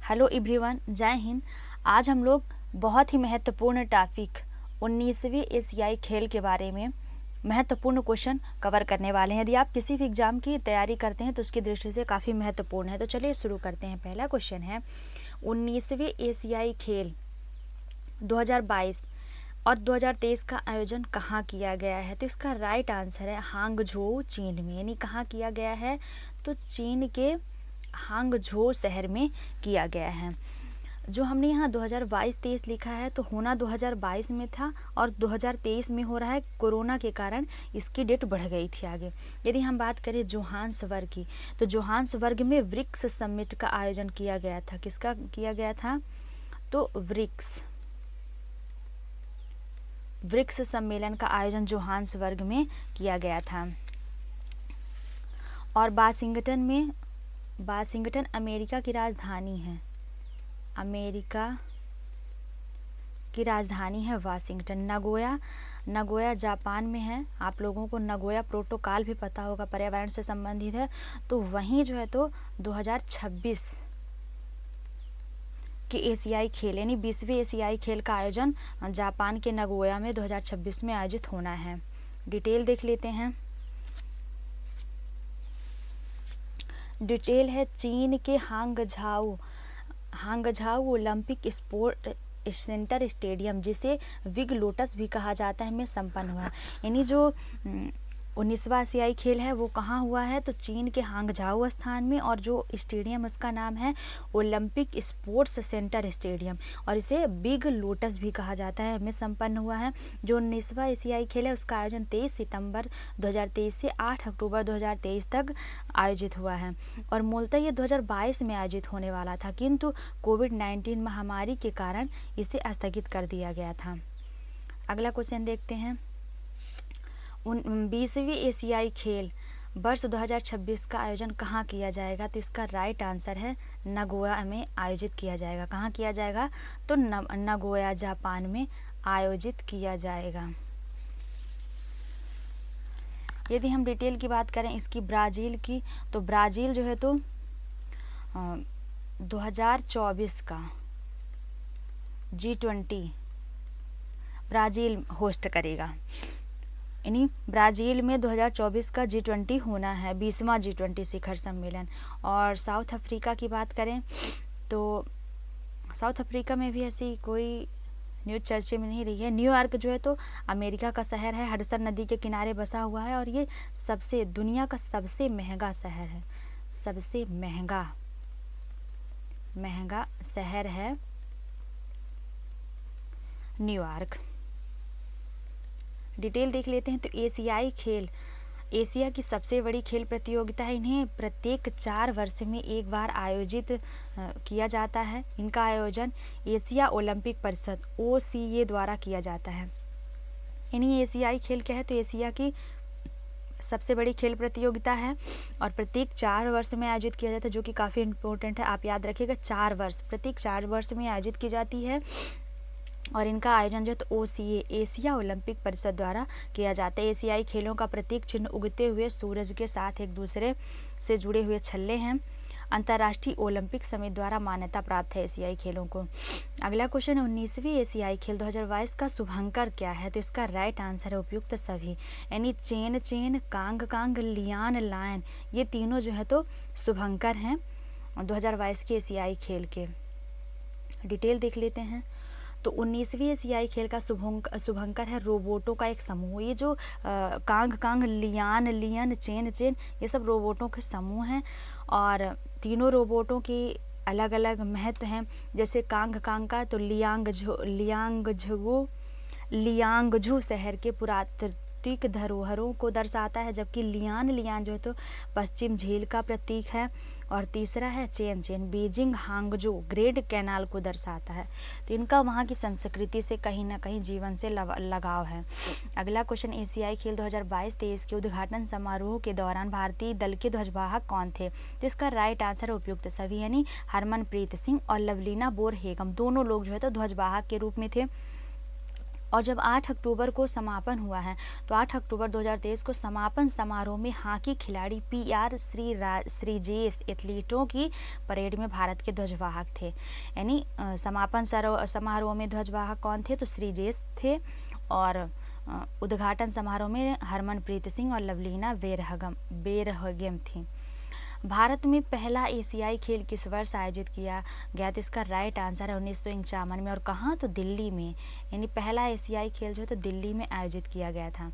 Hello everyone, जय हिंद। आज हम लोग बहुत ही महत्वपूर्ण टॉपिक 19वीं एशियाई खेल के बारे में महत्वपूर्ण क्वेश्चन कवर करने वाले हैं। यदि आप किसी भी एग्जाम की तैयारी करते हैं तो उसकी दृष्टि से काफ़ी महत्वपूर्ण है। तो चलिए शुरू करते हैं। पहला क्वेश्चन है 19वीं एशियाई खेल 2022 और 2023 का आयोजन कहाँ किया गया है? तो इसका राइट आंसर है हांगझोउ, चीन में। यानी कहाँ किया गया है? तो चीन के हांगझोउ शहर में किया गया है। जो हमने यहाँ 2022-23 लिखा है तो होना 2022 में था और 2023 में हो रहा है। कोरोना के कारण इसकी डेट बढ़ गई थी आगे। यदि हम बात करें जोहान्सबर्ग की, तो जोहान्सबर्ग में ब्रिक्स समिट का आयोजन किया गया था। किसका किया गया था? तो ब्रिक्स सम्मेलन का आयोजन जोहान्सबर्ग में किया गया था। और वाशिंगटन अमेरिका की राजधानी है। अमेरिका की राजधानी है वाशिंगटन। नगोया जापान में है। आप लोगों को नगोया प्रोटोकॉल भी पता होगा, पर्यावरण से संबंधित है। तो वहीं जो है तो 2026 के एशियाई खेल यानी 20वीं एशियाई खेल का आयोजन जापान के नगोया में 2026 में आयोजित होना है। डिटेल देख लेते हैं। डिटेल है चीन के Hangzhou Olympic sport centre stadium, जिसे बिग लोटस भी कहा जाता है, में संपन्न हुआ। यानी जो 19वां एशियाई खेल है वो कहाँ हुआ है? तो चीन के हांगझाऊ स्थान में। और जो स्टेडियम उसका नाम है ओलंपिक स्पोर्ट्स सेंटर स्टेडियम, और इसे बिग लोटस भी कहा जाता है, में संपन्न हुआ है। जो 19वां एशियाई खेल है उसका आयोजन 23 सितंबर 2023 से 8 अक्टूबर 2023 तक आयोजित हुआ है। और मूलतः ये 2022 में आयोजित होने वाला था, किंतु कोविड-19 महामारी के कारण इसे स्थगित कर दिया गया था। अगला क्वेश्चन देखते हैं। 20वीं एशियाई खेल वर्ष 2026 का आयोजन कहाँ किया जाएगा? तो इसका राइट आंसर है नगोया में आयोजित किया जाएगा। कहाँ किया जाएगा? तो नगोया जापान में आयोजित किया जाएगा। यदि हम डिटेल की बात करें इसकी ब्राज़ील की, तो ब्राज़ील जो है तो 2024 का G20 ब्राज़ील होस्ट करेगा। यानी ब्राज़ील में 2024 का G20 होना है, 20वां G20 शिखर सम्मेलन। और साउथ अफ्रीका की बात करें तो साउथ अफ्रीका में भी ऐसी कोई न्यूज़ चर्चे में नहीं रही है। न्यूयॉर्क जो है तो अमेरिका का शहर है, हडसन नदी के किनारे बसा हुआ है, और ये दुनिया का सबसे महंगा शहर है। सबसे महंगा शहर है न्यूयॉर्क। डिटेल देख लेते हैं। तो एशियाई खेल एशिया की सबसे बड़ी खेल प्रतियोगिता है। इन्हें प्रत्येक 4 वर्ष में एक बार आयोजित किया जाता है। इनका आयोजन एशिया ओलंपिक परिषद OCA द्वारा किया जाता है। यानी एशियाई खेल क्या है? तो एशिया की सबसे बड़ी खेल प्रतियोगिता है और प्रत्येक 4 वर्ष में आयोजित किया जाता है, जो कि काफ़ी इम्पोर्टेंट है। आप याद रखिएगा, 4 वर्ष, प्रत्येक 4 वर्ष में आयोजित की जाती है। और इनका आयोजन जो है तो OCA एशिया ओलंपिक परिषद द्वारा किया जाता है। एशियाई खेलों का प्रतीक चिन्ह उगते हुए सूरज के साथ एक दूसरे से जुड़े हुए छल्ले हैं। अंतर्राष्ट्रीय ओलंपिक समिति द्वारा मान्यता प्राप्त है एशियाई खेलों को। अगला क्वेश्चन है 19वीं एशियाई खेल 2022 का शुभंकर क्या है? तो इसका राइट आंसर है उपयुक्त सभी। यानी चेन, कांग, लियान, लायन, ये तीनों जो है तो शुभंकर हैं 2022 के एशियाई खेल के। डिटेल देख लेते हैं। तो 19वीं एशियाई खेल का शुभंकर है रोबोटों का एक समूह। ये जो कांग, लियन, चेन, ये सब रोबोटों के समूह हैं। और तीनों रोबोटों की अलग अलग महत्व हैं। जैसे कांग का तो लियांगझू शहर के पुरातात्विक धरोहरों को दर्शाता है, जबकि लियान जो है तो पश्चिम झील का प्रतीक है। और तीसरा है चेन बीजिंग हांगझो ग्रेट कैनाल को दर्शाता है। तो इनका वहाँ की संस्कृति से कहीं ना कहीं जीवन से लगाव है। अगला क्वेश्चन, एशियाई खेल 2022-23 के उद्घाटन समारोह के दौरान भारतीय दल के ध्वजवाहक कौन थे? तो इसका राइट आंसर है उपयुक्त सभी। यानी हरमनप्रीत सिंह और लवलीना बोरहेगम दोनों लोग जो है तो ध्वजवाहक के रूप में थे। और जब 8 अक्टूबर को समापन हुआ है, तो 8 अक्टूबर 2023 को समापन समारोह में हॉकी खिलाड़ी PR श्रीजेश एथलीटों की परेड में भारत के ध्वजवाहक थे। यानी समापन समारोह में ध्वजवाहक कौन थे, तो श्रीजेश थे, और उद्घाटन समारोह में हरमनप्रीत सिंह और लवलीना बेरहगम थी। भारत में पहला एशियाई खेल किस वर्ष आयोजित किया गया, तो इसका राइट आंसर है 1951 में। और कहाँ, तो दिल्ली में। यानी पहला एशियाई खेल जो है तो दिल्ली में आयोजित किया गया था।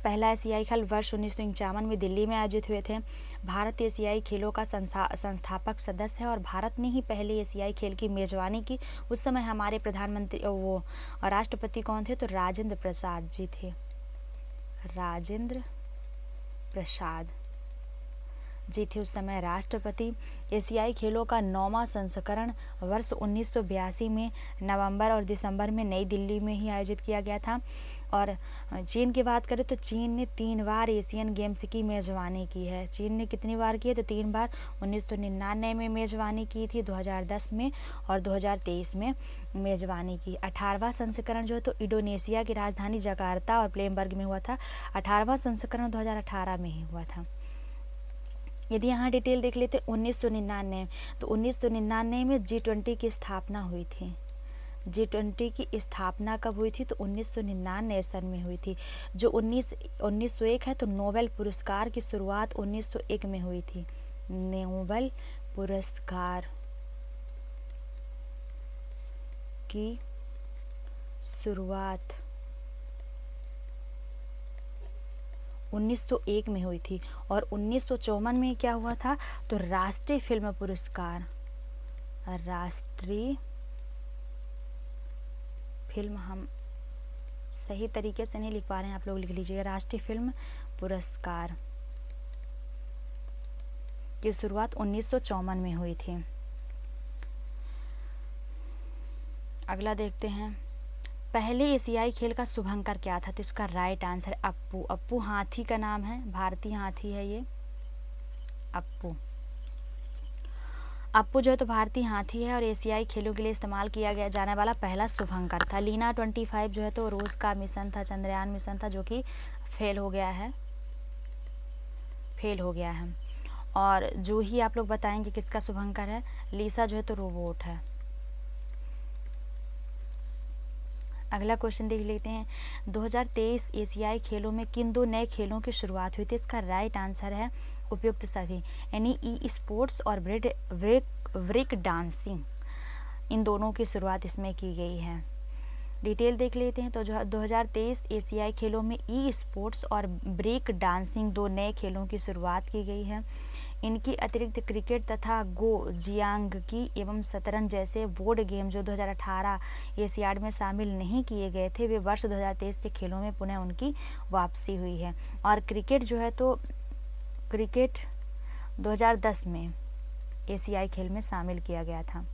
पहला एशियाई खेल वर्ष 1951 में दिल्ली में आयोजित हुए थे। भारत एशियाई खेलों का संस्थापक सदस्य है और भारत ने ही पहले एशियाई खेल की मेजबानी की। उस समय हमारे प्रधानमंत्री वो राष्ट्रपति कौन थे, तो राजेंद्र प्रसाद जी थे। राजेंद्र प्रसाद जी थे उस समय राष्ट्रपति। एशियाई खेलों का 9वां संस्करण वर्ष 1982 में नवंबर और दिसंबर में नई दिल्ली में ही आयोजित किया गया था। और चीन की बात करें तो चीन ने 3 बार एशियन गेम्स की मेज़बानी की है। चीन ने कितनी बार की है, तो 3 बार। 1999 में मेज़बानी की थी, 2010 में और 2023 में मेज़बानी की। 18वां संस्करण जो है तो इंडोनेशिया की राजधानी जकार्ता और प्लेमबर्ग में हुआ था। 18वां संस्करण 2018 में ही हुआ था। यदि यहाँ डिटेल देख लेते 1999, तो 1999 में G20 की स्थापना हुई थी। G20 की स्थापना कब हुई थी, तो 1999 सन में हुई थी। जो 1901 है, तो नोबेल पुरस्कार की शुरुआत 1901 में हुई थी। नोबेल पुरस्कार की शुरुआत 1901 में हुई थी। और 1954 में क्या हुआ था, तो राष्ट्रीय फिल्म पुरस्कार, राष्ट्रीय फिल्म, हम सही तरीके से नहीं लिख पा रहे हैं, आप लोग लिख लीजिएगा, राष्ट्रीय फिल्म पुरस्कार की शुरुआत 1954 में हुई थी। अगला देखते हैं, पहले एशियाई खेल का शुभंकर क्या था, तो इसका राइट आंसर अप्पू। अप्पू हाथी का नाम है, भारतीय हाथी है ये अप्पू। अप्पू जो है तो भारतीय हाथी है और एशियाई खेलों के लिए इस्तेमाल किया गया जाने वाला पहला शुभंकर था। लीना 25 जो है तो रूस का मिशन था, चंद्रयान मिशन था, जो कि फेल हो गया है। और जूही आप लोग बताएंगे किसका शुभंकर है। लीसा जो है तो रोबोट है। अगला क्वेश्चन देख लेते हैं, 2023 एशियाई खेलों में किन 2 नए खेलों की शुरुआत हुई थी, इसका राइट आंसर है उपयुक्त सभी, यानी ई स्पोर्ट्स और ब्रेक डांसिंग, इन दोनों की शुरुआत इसमें की गई है। डिटेल देख लेते हैं, तो 2023 एशियाई खेलों में ई स्पोर्ट्स और ब्रेक डांसिंग 2 नए खेलों की शुरुआत की गई है। इनकी अतिरिक्त क्रिकेट तथा गो, जियांगकी एवं शतरंज जैसे बोर्ड गेम जो 2018 एशियाड में शामिल नहीं किए गए थे, वे वर्ष 2023 के खेलों में पुनः उनकी वापसी हुई है। और क्रिकेट जो है तो क्रिकेट 2010 में एशियाई खेल में शामिल किया गया था।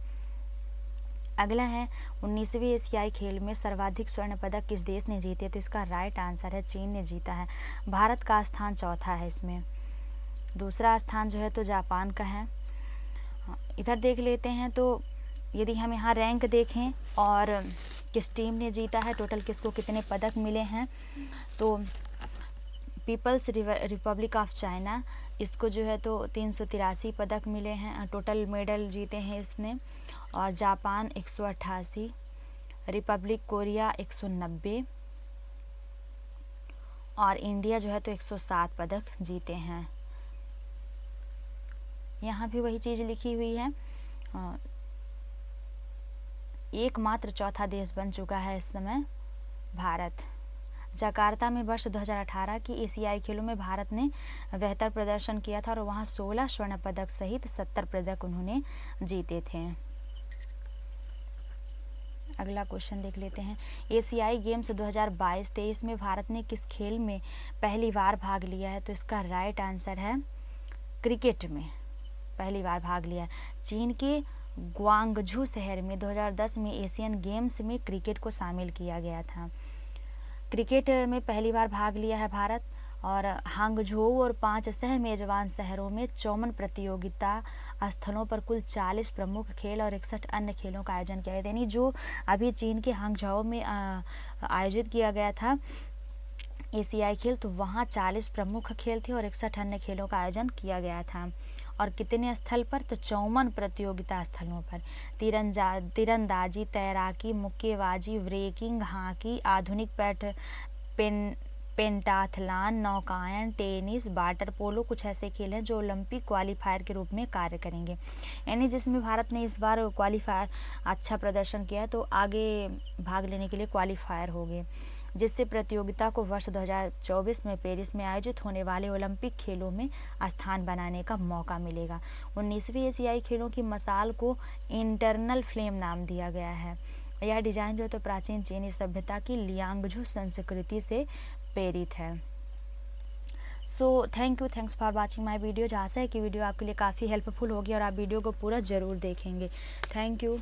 अगला है, 19वीं एशियाई खेल में सर्वाधिक स्वर्ण पदक किस देश ने जीते, तो इसका राइट आंसर है चीन ने जीता है। भारत का स्थान चौथा है इसमें, दूसरा स्थान जो है तो जापान का है। इधर देख लेते हैं, तो यदि हम यहाँ रैंक देखें और किस टीम ने जीता है, टोटल किसको कितने पदक मिले हैं, तो पीपल्स रिपब्लिक ऑफ चाइना, इसको जो है तो 383 पदक मिले हैं, टोटल मेडल जीते हैं इसने। और जापान 188, रिपब्लिक कोरिया 190 और इंडिया जो है तो 107 पदक जीते हैं। यहाँ भी वही चीज़ लिखी हुई है, एकमात्र चौथा देश बन चुका है इस समय भारत। जकार्ता में वर्ष 2018 की एशियाई खेलों में भारत ने बेहतर प्रदर्शन किया था और वहाँ 16 स्वर्ण पदक सहित 70 पदक उन्होंने जीते थे। अगला क्वेश्चन देख लेते हैं, एशियाई गेम्स 2022-23 में भारत ने किस खेल में पहली बार भाग लिया है, तो इसका राइट आंसर है क्रिकेट में पहली बार भाग लिया। चीन के ग्वांगझू शहर में 2010 में एशियन गेम्स में क्रिकेट को शामिल किया गया था। क्रिकेट में पहली बार भाग लिया है भारत। और हांगझोउ और 5 सह मेजबान शहरों में 54 प्रतियोगिता स्थलों पर कुल 40 प्रमुख खेल और 61 अन्य खेलों का आयोजन किया गया। यानी जो अभी चीन के हांगझाओ में आयोजित किया गया था एशियाई खेल, तो वहाँ 40 प्रमुख खेल थे और 61 अन्य खेलों का आयोजन किया गया था। और कितने स्थल पर, तो 54 प्रतियोगिता स्थलों पर। तीरंदाजी, तैराकी, मुक्केबाजी, ब्रेकिंग, हॉकी, आधुनिक पेंटाथलॉन, नौकायन, टेनिस, वाटर पोलो कुछ ऐसे खेल हैं जो ओलंपिक क्वालिफायर के रूप में कार्य करेंगे। यानी जिसमें भारत ने इस बार क्वालिफायर अच्छा प्रदर्शन किया तो आगे भाग लेने के लिए क्वालिफायर हो गए, जिससे प्रतियोगिता को वर्ष 2024 में पेरिस में आयोजित होने वाले ओलंपिक खेलों में स्थान बनाने का मौका मिलेगा। 19वीं एशियाई खेलों की मशाल को इंटरनल फ्लेम नाम दिया गया है। यह डिजाइन जो तो प्राचीन चीनी सभ्यता की लियांगझू संस्कृति से प्रेरित है। So thanks for watching my video. आशा है कि वीडियो आपके लिए काफ़ी हेल्पफुल होगी और आप वीडियो को पूरा ज़रूर देखेंगे। Thank you.